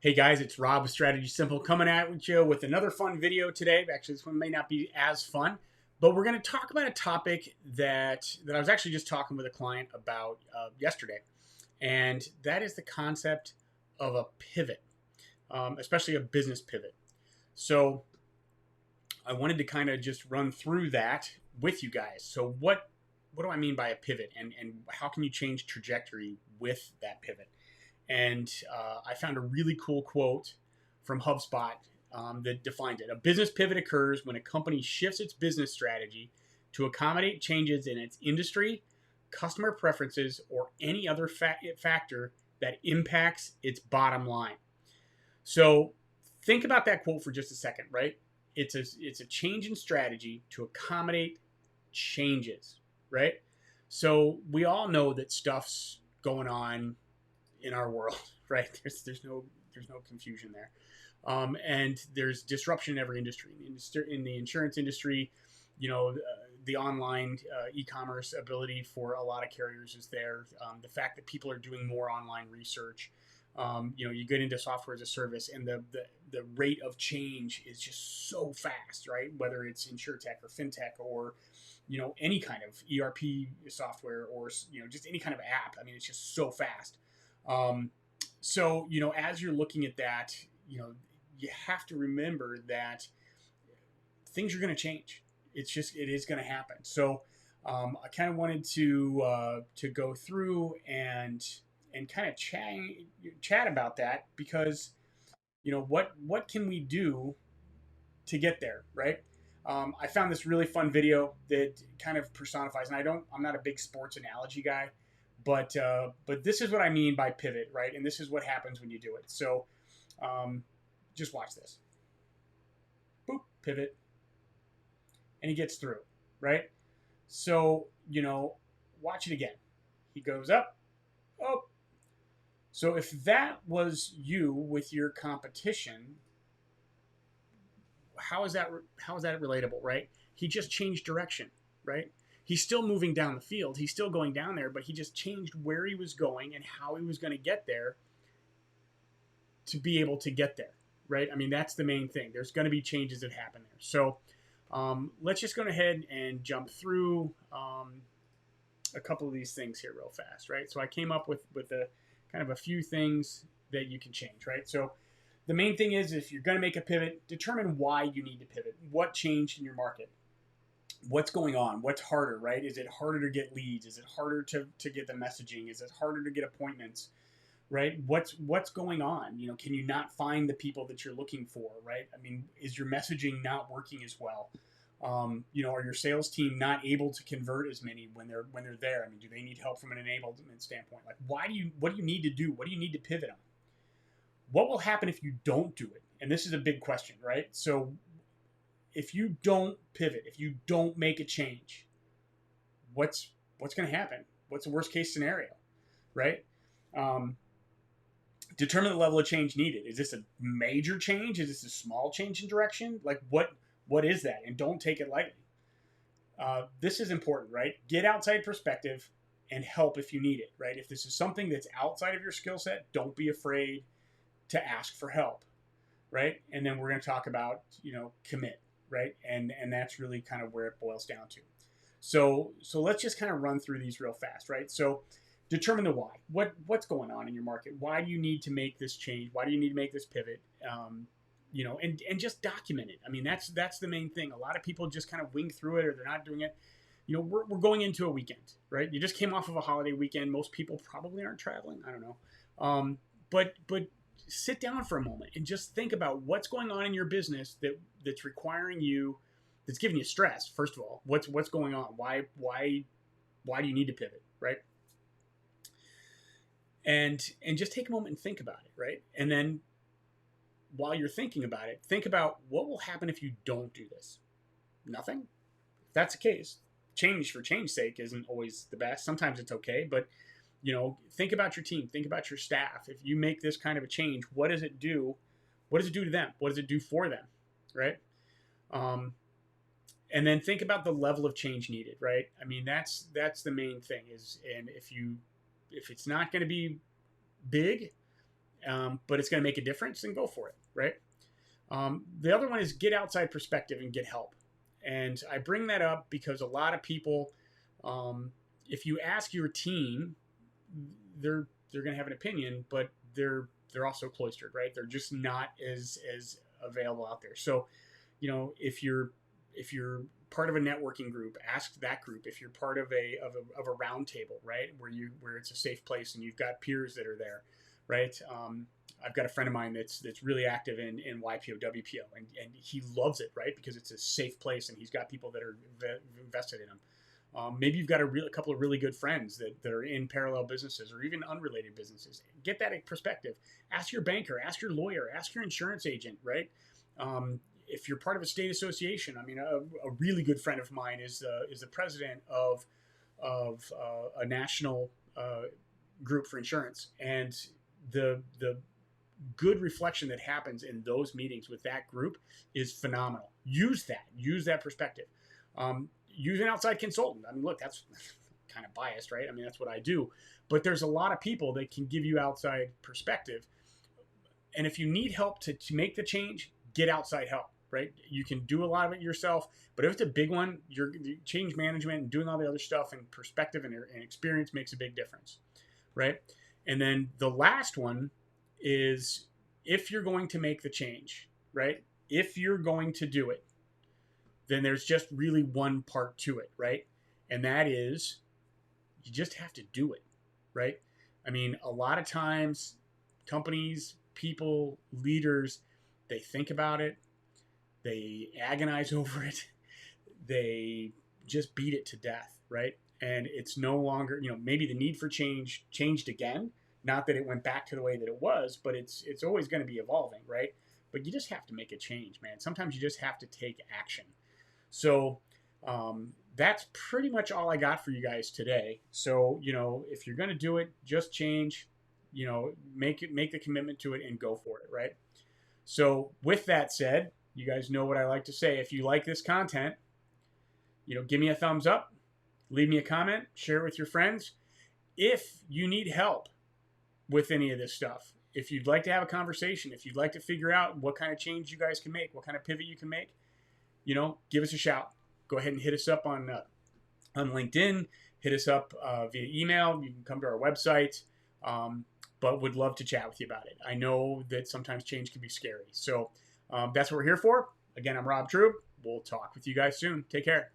Hey guys, it's Rob with Strategy Simple coming at you with another fun video today. Actually, this one may not be as fun, but we're going to talk about a topic that I was actually just talking with a client about yesterday, and that is the concept of a pivot, especially a business pivot. So I wanted to kind of just run through that with you guys. So what do I mean by a pivot, and how can you change trajectory with that pivot? And I found a really cool quote from HubSpot that defined it. A business pivot occurs when a company shifts its business strategy to accommodate changes in its industry, customer preferences, or any other factor that impacts its bottom line. So think about that quote for just a second, right? It's a change in strategy to accommodate changes, right? So we all know that stuff's going on in our world, right? There's no confusion there, and there's disruption in every industry. In the insurance industry, the online e-commerce ability for a lot of carriers is there. The fact that people are doing more online research. You get into software as a service, and the rate of change is just so fast, right? Whether it's insurtech or fintech or any kind of ERP software or just any kind of app. I mean, it's just so fast. Um, so, as you're looking at that, you have to remember that things are going to change. It is going to happen. So, I kind of wanted to go through and kind of chat about that because, what can we do to get there, right? I found this really fun video that kind of personifies, and I'm not a big sports analogy guy, but this is what I mean by pivot, right? And this is what happens when you do it. So, just watch this. Boop, pivot, and he gets through, right? So, watch it again. He goes up, oh. So if that was you with your competition, how is that relatable, right? He just changed direction, right? He's still moving down the field. He's still going down there, but he just changed where he was going and how he was going to get there to be able to get there, right? I mean, that's the main thing. There's going to be changes that happen there. So let's just go ahead and jump through a couple of these things here real fast, right? So I came up with a kind of a few things that you can change, right? So the main thing is if you're going to make a pivot, determine why you need to pivot. What changed in your market? What's going on? What's harder, right? Is it harder to get leads? Is it harder to get the messaging? Is it harder to get appointments? Right? What's going on? Can you not find the people that you're looking for, right? I mean, is your messaging not working as well? Are your sales team not able to convert as many when they're there? I mean, do they need help from an enablement standpoint? Like, what do you need to do? What do you need to pivot on? What will happen if you don't do it? And this is a big question, right? So if you don't pivot, if you don't make a change, what's going to happen? What's the worst case scenario, right? Determine the level of change needed. Is this a major change? Is this a small change in direction? Like what is that? And don't take it lightly. This is important, right? Get outside perspective and help if you need it, right? If this is something that's outside of your skill set, don't be afraid to ask for help, right? And then we're going to talk about, commit, right? And that's really kind of where it boils down to. So let's just kind of run through these real fast, right? So determine the why. What's going on in your market? Why do you need to make this change? Why do you need to make this pivot? And just document it. I mean, that's the main thing. A lot of people just kind of wing through it or they're not doing it. We're going into a weekend, right? You just came off of a holiday weekend. Most people probably aren't traveling. I don't know. But sit down for a moment and just think about what's going on in your business that's requiring you, that's giving you stress. First of all, what's going on? Why do you need to pivot, right? And just take a moment and think about it, right? And then while you're thinking about it, think about what will happen if you don't do this. Nothing. If that's the case, change for change's sake isn't always the best. Sometimes it's okay, but think about your team, think about your staff. If you make this kind of a change, what does it do? What does it do to them? What does it do for them? Right? And then think about the level of change needed, right? I mean, that's the main thing is, and if it's not going to be big, but it's going to make a difference, then go for it, right? The other one is get outside perspective and get help. And I bring that up because a lot of people, if you ask your team, they're going to have an opinion, but they're also cloistered, right? They're just not as available out there. So, if you're part of a networking group, ask that group. If you're part of a round table, right, where it's a safe place and you've got peers that are there, right? I've got a friend of mine that's really active in YPO, WPO, and he loves it, right? Because it's a safe place and he's got people that are invested in him. Maybe you've got a couple of really good friends that are in parallel businesses or even unrelated businesses. Get that perspective. Ask your banker, ask your lawyer, ask your insurance agent, right? If you're part of a state association, I mean, a really good friend of mine is the president of a national group for insurance, and the good reflection that happens in those meetings with that group is phenomenal. Use that perspective. Use an outside consultant. I mean, look, that's kind of biased, right? I mean, that's what I do, but there's a lot of people that can give you outside perspective. And if you need help to make the change, get outside help, right? You can do a lot of it yourself, but if it's a big one, your change management and doing all the other stuff and perspective and experience makes a big difference, right? And then the last one is if you're going to make the change, right? If you're going to do it, then there's just really one part to it, right? And that is you just have to do it, right? I mean, a lot of times companies, people, leaders, they think about it, they agonize over it, they just beat it to death, right? And it's no longer, maybe the need for change changed again. Not that it went back to the way that it was, but it's always going to be evolving, right? But you just have to make a change, man. Sometimes you just have to take action. So that's pretty much all I got for you guys today. So, if you're going to do it, just change, make the commitment to it and go for it, right? So with that said, you guys know what I like to say. If you like this content, give me a thumbs up, leave me a comment, share it with your friends. If you need help with any of this stuff, if you'd like to have a conversation, if you'd like to figure out what kind of change you guys can make, what kind of pivot you can make, give us a shout. Go ahead and hit us up on LinkedIn, hit us up via email. You can come to our website, but would love to chat with you about it. I know that sometimes change can be scary. So that's what we're here for. Again, I'm Rob Trube. We'll talk with you guys soon. Take care.